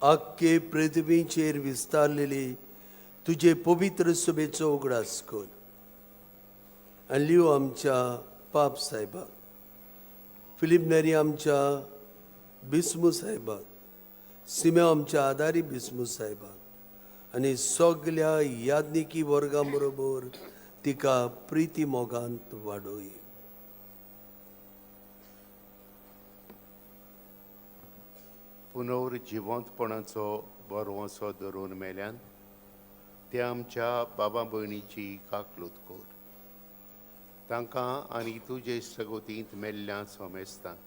Speaker 12: आख्खे पृथ्वीचेर विस्तारलेली तुजे पवित्र सभेचो उगडास कर आनी लिव आमच्या पाप साहेबाक, फिलिप आमच्या बिस्मू साहेबाक, सिम्या आमच्या आदारी बिस्मू साहेबाक आनी सगळ्या याज्ञिकी वर्गां बरोबर तिका प्रिती मोगांत वाडोय.
Speaker 13: पुनर्जिवंतपणाचो बरवंसो धरून मेल्यान ते आमच्या बाबा भयणीची काकलूत कर. तांकां आनी तुजे सगोतींत मेल्ल्या समेस्तांक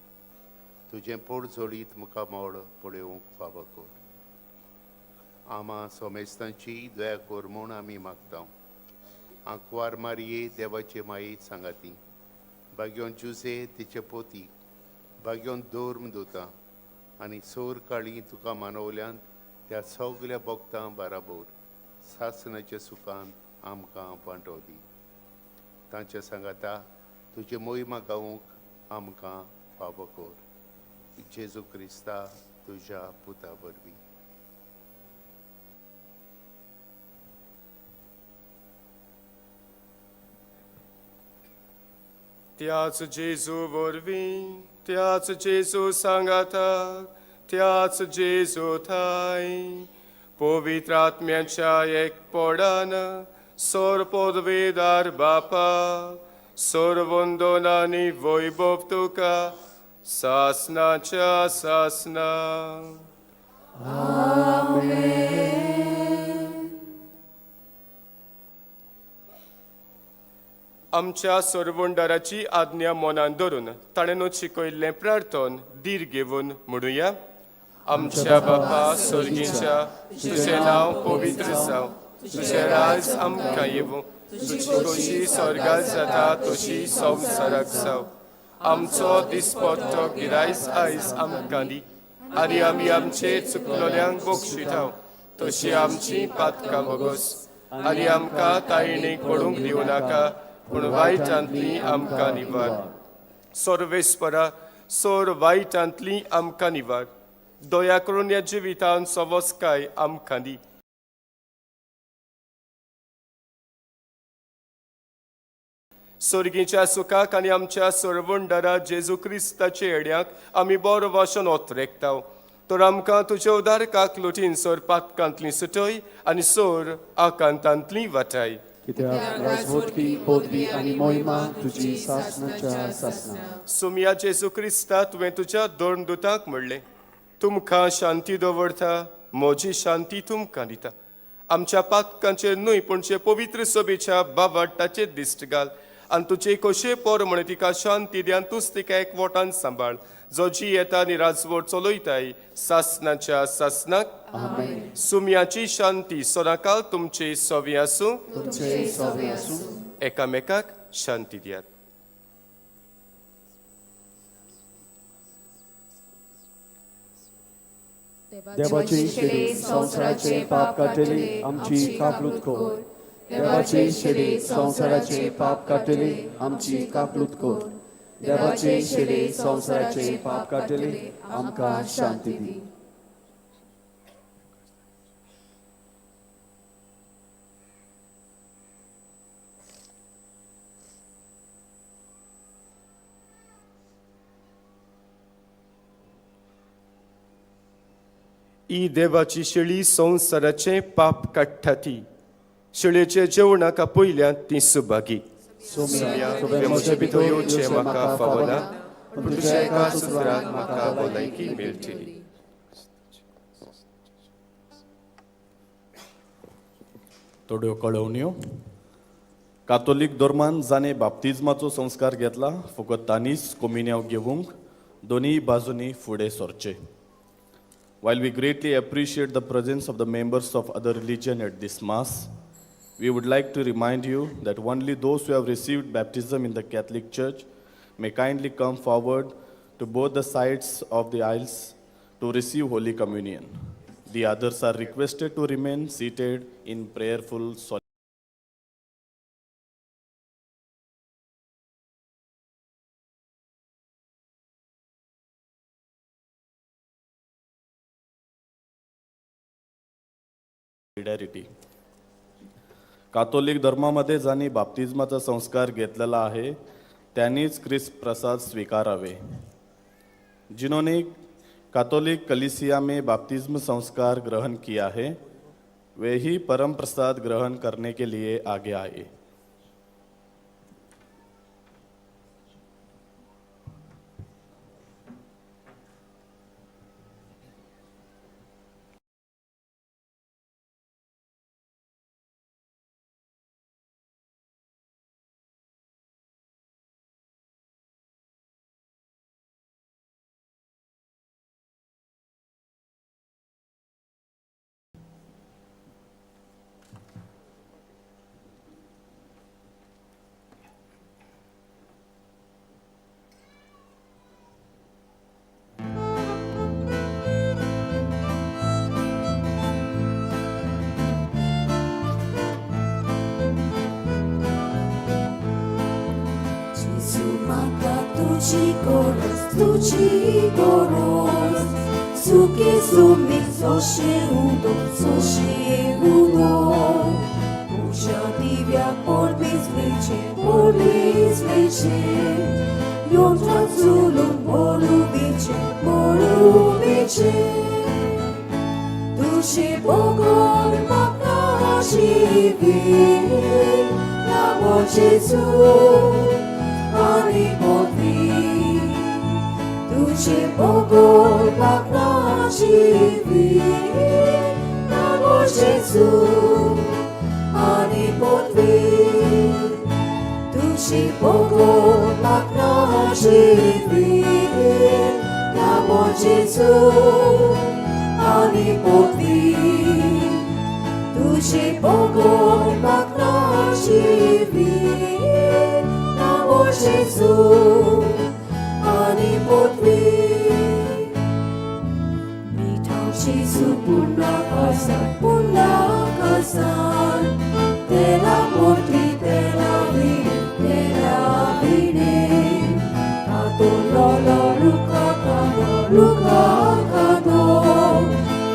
Speaker 13: तुजें पोटजोळीत मुखामोळ पळोवंक फावो कर. आमा समेस्तांची दया कर म्हूण आमी मागता. आंकवार मारये देवाचे मायेत सांगाती, भाग्योन जुसे तिचे पोतीक, भाग्योन दोर्म दोता आनी सोर काळी तुका मानवल्यान त्या सगळ्या भक्तां बराबर सासणाच्या सुखांत आमकां वांटो दी. तांच्या सांगाता तुजी मोहिमा गावूंक आमकां फावो कर. जेजू क्रिस्ता तुज्या पुता वरवीं.
Speaker 2: त्याच जेजू वरवीं, त्याच जेजू सांगाताक, त्याच जेजू थाय पवित्र आत्म्याच्या एकपडान सोर पदवेदार बापा, सोर वंदन आनी वैभव तुका सासनाच्या सासना. आमच्या सोरवंडाराची आज्ञा मनान धरून ताणें शिकयल्लें प्रार्थन धीर घेवन म्हणुया. आमच्या बापा स्वर्गीच्या, तुजें नांव पवित्र जावं, तुजें राज आमकां येवं, तुजी कशी स्वर्गांत जाता तशी संवसाराक जावं. आमचो दिसपट्टो गिरायस आयज आमकां दी आनी आमी आमचे चुकलोल्यांक बक्षिता तशी आमची पातकां बगस आनी आमकां तायणेक पडूंक दिवं नाका, पूण वायटांतली आमकां निवार. सर्वेस्परा, सोर वायटांतली आमकां निवार. दया करून ह्या जिवितांत सवस्काय आमकां दी. सर्गीच्या सुखाक आनी आमच्या सर्वंडारा जेजू क्रिस्ताचे येड्याक आमी बरो भाशेन ओतरेकता. तर आमकां तुज्या उदार काकलुटीन सोर पातकांतली सुटय आनी सोर आकांतांतली वाटाय.
Speaker 6: कित्याक राजवटकी, पदवी आनी मोहिमा तुजी सासणाच्या सासना.
Speaker 2: सुमया जेजू क्रिस्ता तुवें तुज्या दोन दुतांक म्हणलें, तुमकां शांती दवरता, म्हजी शांती तुमकां दिता. आमच्या पातकांचेर न्हय पूण पवित्र सभेच्या बाबाटाचेर दिश्ट घाल आनी तुजे कशे पोर म्हण तिका शांती दियान तूंच तिका एकवटान सांबाळ जो जी येता आनी राजवट चलोयताय सासनाच्या सासनाक सुमयाची शांती सोनाकाल तुमचे सोवी आसूं एकामेकाक शांती दियात.
Speaker 6: देवाची शिडी संसाराचे पाप काढली आमची काकलूत कोर. देवाची शिडी संसाराचे पाप काढली आमची काकलूत कोर. देवाची शिडी संसाराचे पाप काढली आमकां शांती दी.
Speaker 2: ई देवाची शेळी संसाराचे पाप काडटा ती शेळयेचे जेवणाक पयल्यान ती सुभागी. म्हजे भितर येवचे म्हाका फावना पूण तुज्या एका सुत्राक म्हाका भलायकी मेळटली.
Speaker 14: थोड्यो कळवण्यो. कातोलीक धर्मान जाणे बाप्तिजमाचो संस्कार घेतला फकत तांनीच कोमिन्याव घेवंक दोनी बाजूंनी फुडें सरचे. While we greatly appreciate the presence of the members of other religion at this Mass, we would like to remind you that only those who have received baptism in the Catholic Church may kindly come forward to both the sides of the aisles to receive Holy Communion. The others are requested to remain seated in prayerful solidarity. कातोलिक धर्मामध्ये ज्यांनी बाप्तिजमाचा संस्कार घेतलेला आहे त्यांनीच ख्रिस्त प्रसाद स्वीकारावे. जिन्होंने कातोलिक कलीसिया में बाप्तिज्म संस्कार ग्रहण किया है वे ही परम प्रसाद ग्रहण करने के लिए आगे आए.
Speaker 1: Tuci goros, suke sumi soshi udo, Ușa divia porbis vece, Ion transulum bolu vice, Duši Bogor magna živi, Namo Jesu, ani podvi. Duši Bogor magna živi, Namo Jesu, ani podvi. Duši Bogor magna živi, Namo Jesu, ani podvi. Duši Bogor magna živi, Namo Jesu, ani podvi. Mitau Jesu puna kasan, Tela morti, tela vine, Katon lolo luka kado,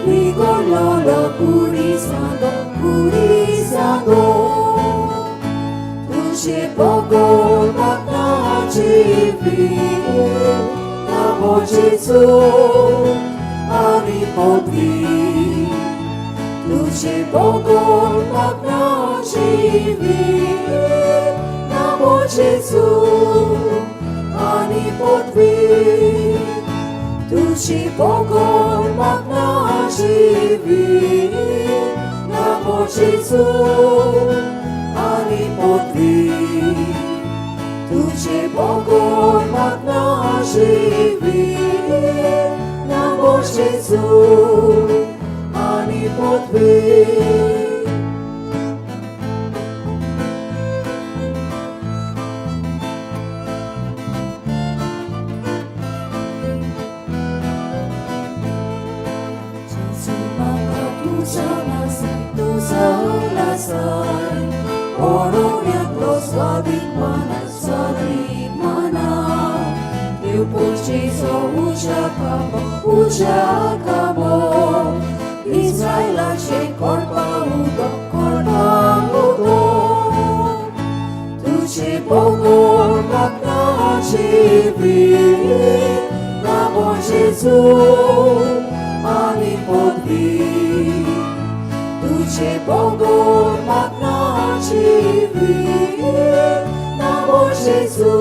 Speaker 1: Rigo lolo purisado, Duši Bogor magna živi, Namo Jesu, ani podvi. Duši Bogor magna živi, Namo Jesu, ani podvi. Duši Bogor magna živi, Namo Jesu, ani podvi.
Speaker 6: जेजू आनी पदवी
Speaker 1: जेजू म्हाका तुझा लासाय ओडोव्यांतलो स्वादीक मना येवपोचेचो उज्या कामो इस्रायलाचे कोणपाक उदो तुझे बोगोर म्हाका जिवीत नामो जेजू आनी पदवी तुझे बोगोर म्हाका जिवीत नामो जेजू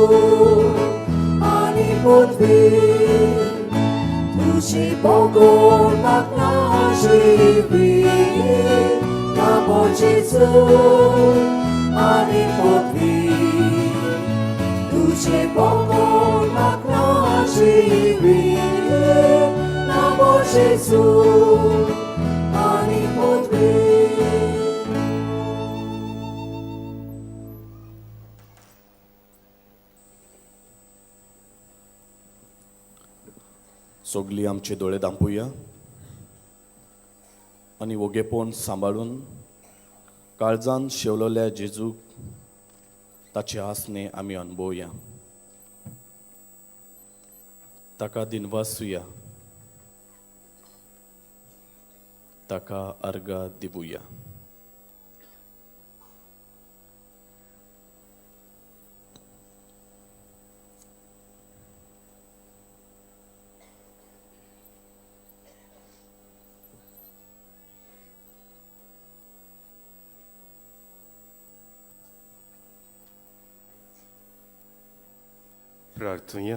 Speaker 1: आनी पदवी तुझे बोगोर म्हाका जिवीत नामो जेजू आनी पदवी तुझे बोगोर म्हाका जिवीत नामो जेजू आनी पदवी
Speaker 14: सोगली आमचे दोळे धांपुया आनी ओगेपण सांबाळून काळजान शेवलोल्या जेजूक ताचे आसने आमी अनुभवया ताका दिनवासुया ताका अर्गा दिवुया
Speaker 2: प्रार्थूया.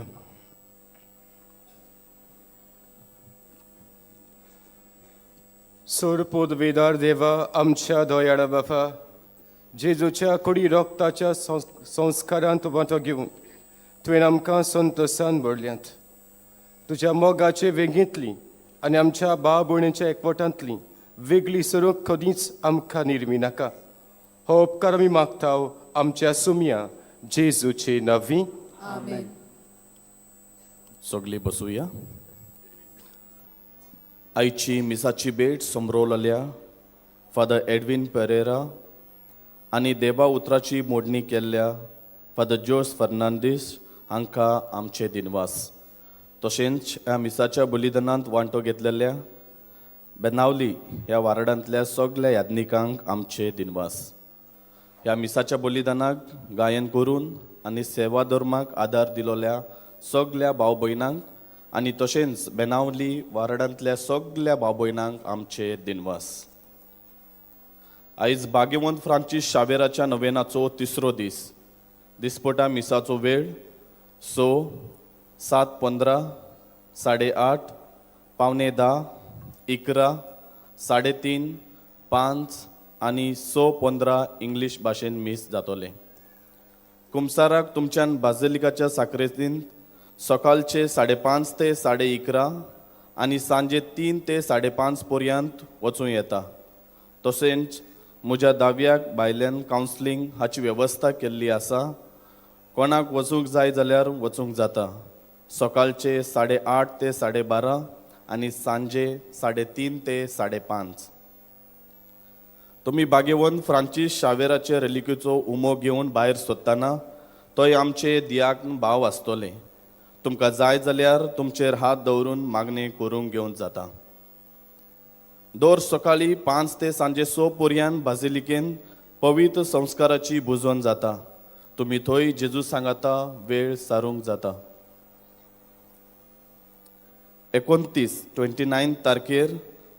Speaker 2: सोरपोद वेदार देवा आमच्या दोयाळा बापा जेजूच्या कुडी रोगताच्या संस्कारांत वांटो घेवंक तुवें आमकां संतोशान भरल्यांत. तुज्या मोगाचे वेगींतली आनी आमच्या भाव भयणीच्या एकवटांतली वेगळी सरूंक कधीच आमकां निर्मी नाका. हो उपकार आमी मागता आमच्या सुमया जेजूचे नवी.
Speaker 1: आमेन.
Speaker 14: सोगली बसूया. आयची मिसाची भेट समरोवलेल्या फादर एडविन पेरेरा आनी देवा उतराची मोडणी केल्ल्या फादर जोस फर्नांडीस हांकां आमचे दिनवास. तशेंच ह्या मिसाच्या बलिदानांत वांटो घेतलेल्या बेनावली ह्या वार्डांतल्या सगल्या यादनिकांक आमचे दिनवास. ह्या मिसाच्या बलिदानाक गायन करून आनी सेवा धर्माक आदार दिलोल्या सगल्या भाव भयणांक आनी तशेंच बेनावली वार्डांतल्या सगल्या भाव भयणांक आमचे दिनवास. आयज भाग्यवंत फ्रांसीस शावेराच्या नवेनाचो तिसरो दीस. दिसपटा मिसाचो वेळ 6, 7:15, 8:30, 9:45, 11, 3:30, 5 आनी 6:15 इंग्लीश भाशेन मीस जातोले. कुमसाराक तुमच्यान बाझिलिकाच्या साकरेतींत सकाळचे 5:30 ते 11:30 आनी सांजे 3 ते 5:30 पर्यंत वचूं येता. तशेंच म्हज्या दाव्याक भायल्यान कावन्सिलींग हाची वेवस्था केल्ली आसा. कोणाक वचूंक जाय जाल्यार वचूंक जाता. सकाळचे 8:30 ते 12:30 आनी सांजे 3:30 ते 5:30. तुमी भाग्यवंत फ्रांसीस शावेराचे रेलिकेचो उमो घेवन भायर सरतना थंय आमचे दियाक भाव आसतले. तुमकां जाय जाल्यार तुमचेर हात दवरून मागणी करूंक घेवन जाता. दर सकाळी 5 ते सांजे 6 पर्यंत बाझिलिकेन पवित्र संस्काराची बुजवण जाता. तुमी थंय जेजू सांगाता वेळ सारूंक जाता. 29 तारखेर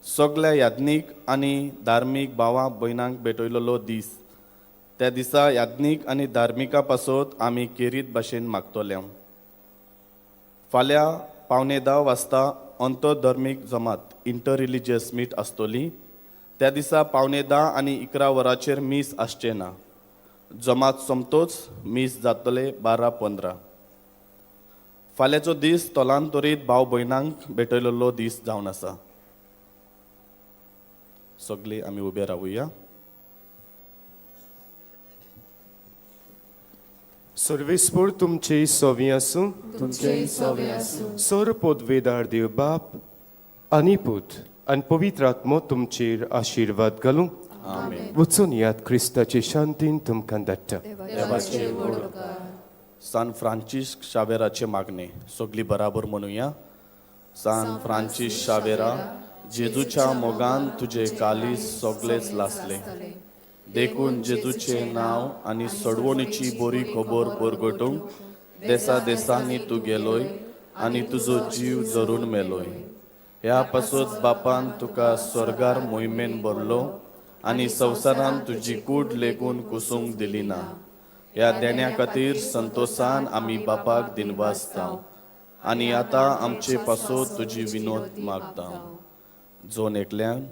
Speaker 14: सगल्या याज्ञीक आनी धार्मीक भावां भयणांक भेटयलेलो दीस. त्या दिसा याज्ञीक आनी धार्मिका पासत आमी केरीत भाशेन मागतले. फाल्यां 9:15 वाजता अंतरधर्मीक जमात इंटर रिलिजियस मीट आसतली. त्या दिसा 9:15 आनी 11 वरांचेर मीस आसचे ना. जमात सोमतोच मीस जातले 12:15. फाल्यांचो दीस तोलांतरीत भाव भयणांक भेटयलेलो दीस जावन आसा. सगळे आमी उबे रावुया.
Speaker 2: सर्वेस्पर तुमचे सोवी आसूं.
Speaker 1: तुमचे सोवे आसूं.
Speaker 2: सोर पोदवेदार देव बाप आनी पूत आनी पवित्र आत्मो तुमचेर आशिर्वाद घालूं. वचून यात क्रिस्ताचे शांतीन तुमकां धाडटा.
Speaker 1: देवाचे वडकार.
Speaker 14: सान फ्रांचिस्क शावेराचे मागणे सगळी बराबर म्हणुया. सान फ्रांचिस शावेरा, जेजूच्या मोगान तुझे कालीस सगळेच लासले. देखून जेजूचे नाव आनी सडवणीची बरी खबर परगटूंक देसा देसांनी तूं गेलोय आनी तुजो जीव जरून मेलोय. ह्या पासून बापान तुका स्वर्गार मोहिमेन भरलो आनी संवसारान तुजी कूड लेगून कुसूंक दिली ना. ह्या देण्या खातीर संतोषान आमी बापाक दिनवासता आनी आतां आमचे पासून तुजी विनोद मागता. जोन एकल्यान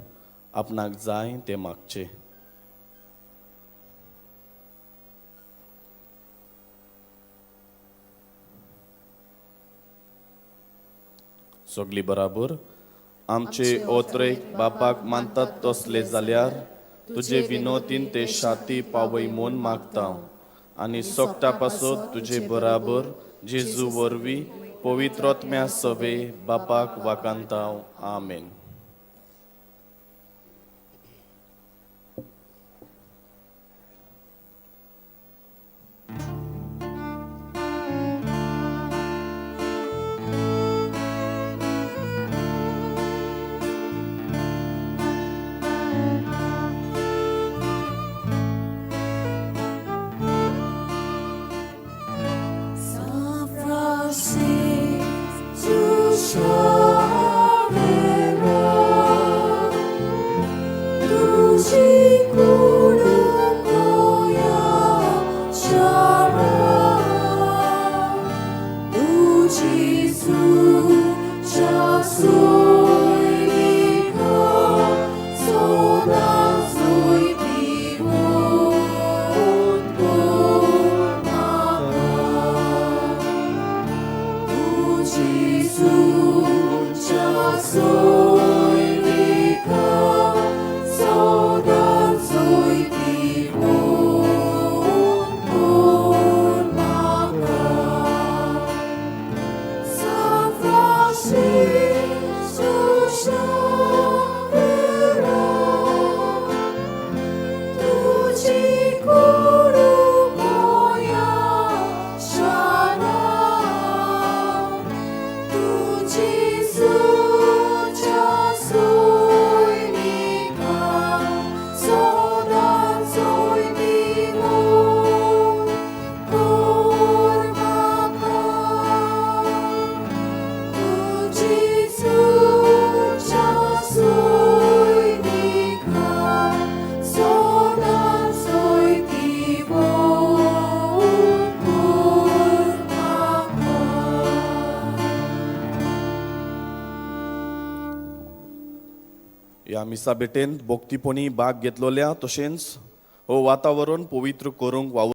Speaker 14: आपणाक जाय ते मागचे. सगळी बराबर. आमचे ओत्रेक बापाक मानतात तसले जाल्यार तुजे विनोदीन ते शाती पावय म्हूण मागता आनी सोगटा पासून तुजे बराबर जेजू वरवीं पवित्रोत्म्या सवे बापाक वाकांता. आमेन. ह्या मिसा भेटेंत भोक्तीपणी भाग घेतलोल्या तशेंच हो वातावरण पवित्र करूंक